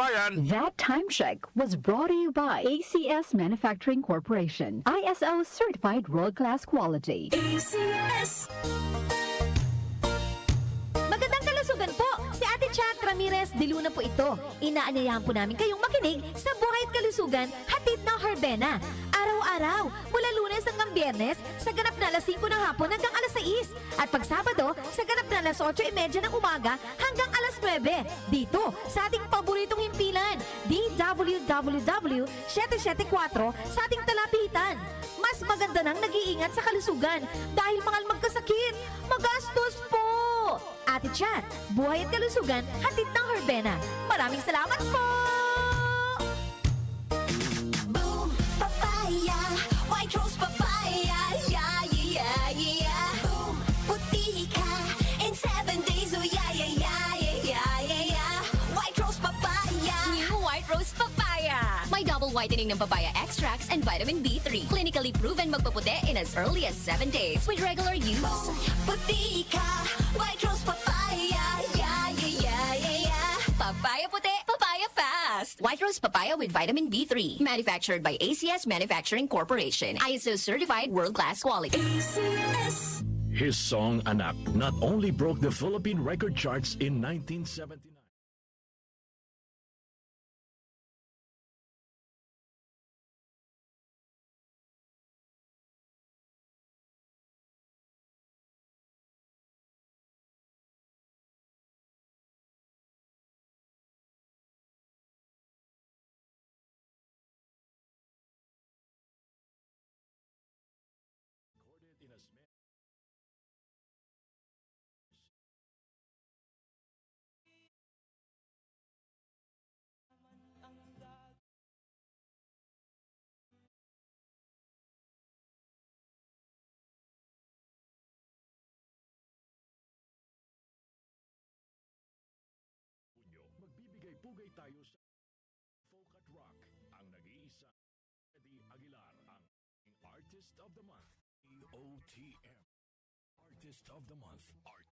kabayan. That time check was brought to you by ACS Manufacturing Corporation. ISO certified world-class quality. ACS. Magandang kalusugan po! Si Ate Chat Ramirez de Luna po ito. Inaanyayahan po namin kayong makinig sa Buhay at Kalusugan, hatid ng Herbena. Araw-araw, mula Lunes hanggang Biyernes, sa ganap na alas 5 ng hapon hanggang alas 6. At pag Sabado, sa ganap na alas 8:30 ng umaga hanggang alas 9. Dito, sa ating paboritong himpilan, DWWW 774 sa ating talapitan. Mas maganda nang nag-iingat sa kalusugan dahil mahal magkasakit. Magastos po! Ate Chat, Buhay at Kalusugan, hatid ng Herbena. Maraming salamat po! Boom, papaya, white rose papaya, yeah, yeah, yeah. Boom, puti ka in 7 days, oh yeah, yeah, yeah, yeah, yeah, yeah. White rose papaya. New White Rose Papaya. May double whitening ng papaya extracts and vitamin B3. Clinically proven magpaputi in as early as 7 days with regular use. Boom, puti ka, white rose papaya, yeah, yeah, yeah, yeah, yeah. Papaya puti, papaya fast. White Rose Papaya with vitamin B3. Manufactured by ACS Manufacturing Corporation. ISO certified world-class quality. ACS. His song Anak not only broke the Philippine record charts in 1979. In a smash. Magbibigay pugay tayo sa folk at rock. Ang nag-iisa, Eddie Aguilar, ang Artist of the Month. EOTM. Artist of the Month. Art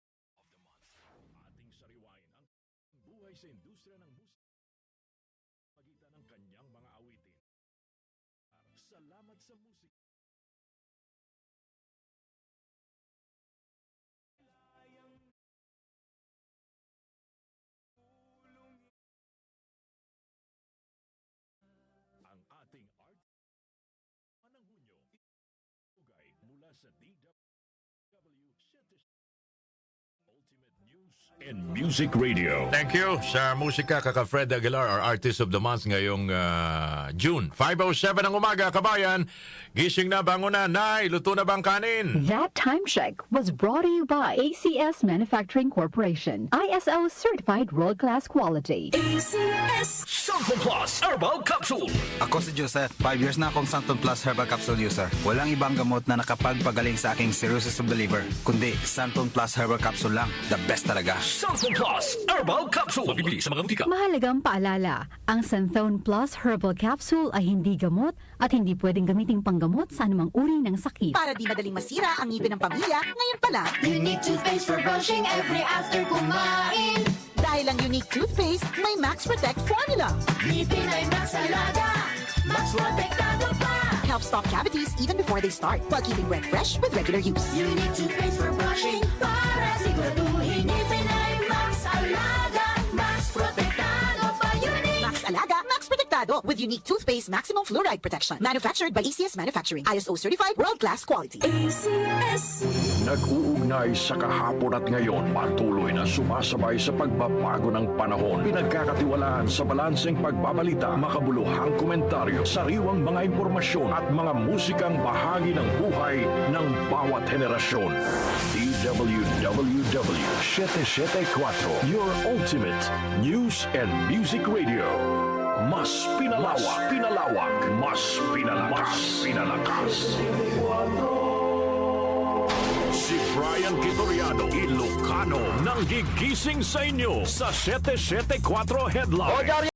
of the Month. Ating sariwain ang buhay sa industriya ng musika. Pagitan ng kanyang mga awitin. Salamat sa musika. Ang ating art anang Hunyo ugay mula sa DWW Ultimate News and Music Radio. Thank you sa musika kaka Fred Aguilar, our Artist of the Month ngayong June. 5:07 ng umaga, kabayan. Gising na, bangon na, nay, luto na bang kanin? That time check was brought to you by ACS Manufacturing Corporation. ISO certified world-class quality. ACS. Santon Plus Herbal Capsule. Ako si Joseph. 5 years na akong Santon Plus Herbal Capsule user. Walang ibang gamot na nakapagpagaling sa aking cirrhosis of the liver, kundi Santon Plus Herbal Capsule lang. The best talaga. Santon Plus Herbal Capsule. Mabibili sa mga butika. Mahalagang paalala, ang Santhone Plus Herbal Capsule ay hindi gamot at hindi pwedeng gamiting panggamot sa anumang uri ng sakit. Para di madaling masira ang ngipin ng pamilya, ngayon pa lang. Unique toothpaste for brushing every after kumain. Dahil ang unique toothpaste, may Max Protect formula. Ngipin ay Max Alaga. Max Protektado pa. Helps stop cavities even before they start, while keeping breath fresh with regular use. Unique toothpaste for brushing para siguraduhin ngipin ay Max Alaga. Max Protektado pa. Unique. Max Alaga, Max Protectado with unique toothpaste maximum fluoride protection. Manufactured by ACS Manufacturing. ISO certified world-class quality. ACS. Nag-uugnay sa kahapon at ngayon, patuloy na sumasabay sa pagbabago ng panahon. Pinagkakatiwalaan sa balanseng pagbabalita, makabuluhang komentaryo, sariwang mga impormasyon at mga musikang bahagi ng buhay ng bawat henerasyon. DWWW 774, your ultimate news and music radio. Mas pinalawak, mas pinalakas. Si Brian Kitoriano, Ilocano, nang gigising sa inyo sa 774 Headline.